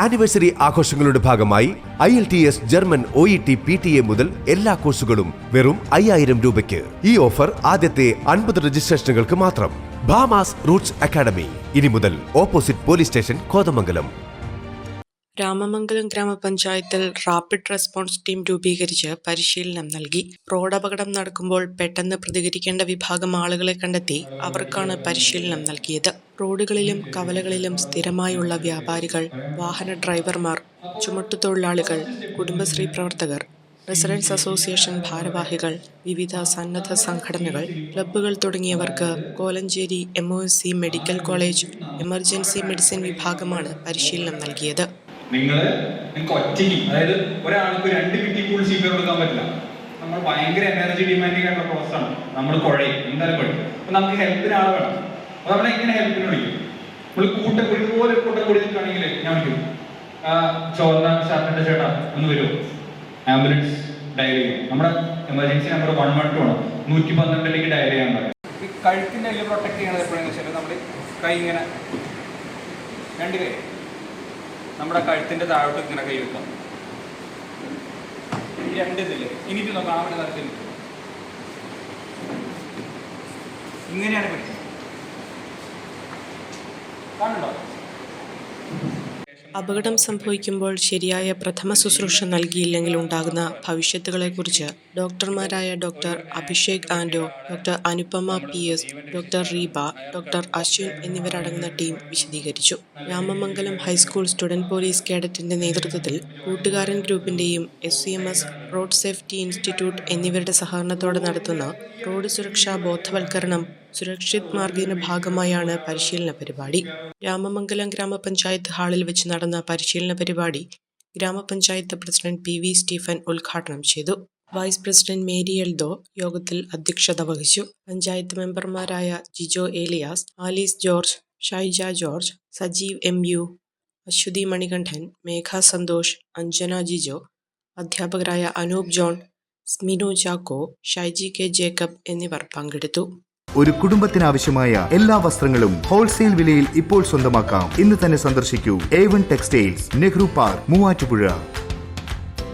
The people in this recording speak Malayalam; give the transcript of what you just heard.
ആനിവേഴ്സറി ആഘോഷങ്ങളുടെ ഭാഗമായി IELTS ജർമ്മൻ OET PTA മുതൽ എല്ലാ കോഴ്സുകളും വെറും 5000 രൂപയ്ക്ക്. ഈ ഓഫർ ആദ്യത്തെ 50 രജിസ്ട്രേഷനുകൾക്ക് മാത്രം. ഭാമാസ് റൂട്ട്സ് അക്കാഡമി, ഇനി മുതൽ opposite police station, Kothamangalam. Ramamangalam ഗ്രാമപഞ്ചായത്തിൽ റാപ്പിഡ് റെസ്പോൺസ് ടീം രൂപീകരിച്ച് പരിശീലനം നൽകി. റോഡപകടം നടക്കുമ്പോൾ പെട്ടെന്ന് പ്രതികരിക്കേണ്ട വിഭാഗം ആളുകളെ കണ്ടെത്തി അവർക്കാണ് പരിശീലനം നൽകിയത്. റോഡുകളിലും കവലകളിലും സ്ഥിരമായുള്ള വ്യാപാരികൾ, വാഹന ഡ്രൈവർമാർ, ചുമട്ടുതൊഴിലാളികൾ, കുടുംബശ്രീ പ്രവർത്തകർ, റെസിഡൻസ് അസോസിയേഷൻ ഭാരവാഹികൾ, വിവിധ സന്നദ്ധ സംഘടനകൾ, ക്ലബ്ബുകൾ തുടങ്ങിയവർക്ക് Kolenchery MOSC medical college emergency medicine വിഭാഗമാണ് പരിശീലനം നൽകിയത്. നിങ്ങൾക്ക് ഒറ്റയ്ക്ക്, അതായത് ഒരാൾക്ക് 2 കിറ്റി ഫുൾ CPR കൊടുക്കാൻ പറ്റില്ല. നമ്മൾ ഭയങ്കര എനർജി ഡിമാൻഡിങ് ആയിട്ടുള്ള പ്രോസസ്സാണ്. നമ്മൾ കുഴയും, എന്തായാലും കുഴയും. അപ്പോൾ നമുക്ക് ഹെൽപ്പിന് ആൾ വേണം. അപ്പോൾ നമ്മളെ എങ്ങനെ ഹെൽപ്പിന് വിളിക്കും? നമ്മൾ കൂട്ടം ഇതുപോലെ കൂട്ടം കൂടി നിൽക്കുകയാണെങ്കിൽ ഞാൻ വിളിക്കും, ചുവന്ന ഷർട്ടിന്റെ ചേട്ടാ ഒന്ന് വരുമോ, ആംബുലൻസ് ഡയൽ ചെയ്യും. നമ്മുടെ എമർജൻസി നമ്പർ 112 ആണ്, 112ലേക്ക് ഡയൽ ചെയ്യാൻ പറയും. ഈ കഴുത്തിൻ്റെ അതിൽ പ്രൊട്ടക്ട് ചെയ്യണത് എപ്പോഴാണെന്ന് വെച്ചാൽ നമ്മൾ കൈ ഇങ്ങനെ 2 കൈ നമ്മുടെ കഴുത്തിൻ്റെ താഴോട്ട് ഇങ്ങനെ കൈ വെക്കാം. ഈ 2 ഇതില്ലേ, ഇനിയിട്ട് നോക്കാം, അവിടെ നടത്തി ഇങ്ങനെയാണ് പിടിക്കുന്നത്. കാണുന്നുണ്ടോ? അപകടം സംഭവിക്കുമ്പോൾ ശരിയായ പ്രഥമ ശുശ്രൂഷ നൽകിയില്ലെങ്കിൽ ഉണ്ടാകുന്ന ഭവിഷ്യത്തുകളെക്കുറിച്ച് ഡോക്ടർമാരായ doctor Abhishek Ando, doctor Anupama PS, doctor Reeba, doctor Ashwin എന്നിവരടങ്ങുന്ന ടീം വിശദീകരിച്ചു. രാമമംഗലം ഹൈസ്കൂൾ സ്റ്റുഡന്റ് പോലീസ് കേഡറ്റിന്റെ നേതൃത്വത്തിൽ കൂട്ടുകാരൻ ഗ്രൂപ്പിന്റെയും SCMS, റോഡ് സേഫ്റ്റി ഇൻസ്റ്റിറ്റ്യൂട്ട് എന്നിവരുടെ സഹകരണത്തോടെ നടത്തുന്ന റോഡ് സുരക്ഷാ ബോധവൽക്കരണം സുരക്ഷിത് മാർഗിന്റെ ഭാഗമായാണ് പരിശീലന പരിപാടി. രാമമംഗലം ഗ്രാമപഞ്ചായത്ത് ഹാളിൽ വെച്ച് നടന്ന പരിശീലന പരിപാടി ഗ്രാമപഞ്ചായത്ത് പ്രസിഡന്റ് PV സ്റ്റീഫൻ ഉദ്ഘാടനം ചെയ്തു. വൈസ് പ്രസിഡന്റ് മേരി എൽദോ യോഗത്തിൽ അധ്യക്ഷത വഹിച്ചു. പഞ്ചായത്ത് മെമ്പർമാരായ Jijo Elias, Alice George, Shaija George, Sajeev MU, Aswathi Manikandan, Megha Santhosh, Anjana Jijo, അധ്യാപകരായ Anoop John, Sminu Chacko, Shaiji K Jacob എന്നിവർ പങ്കെടുത്തു. ഒരു കുടുംബത്തിനാവശ്യമായ എല്ലാ വസ്ത്രങ്ങളും ഹോൾസെയിൽ വിലയിൽ ഇപ്പോൾ സ്വന്തമാക്കാം. ഇന്ന് തന്നെ സന്ദർശിക്കൂ A1 textiles, Nehru park, Muvattupuzha.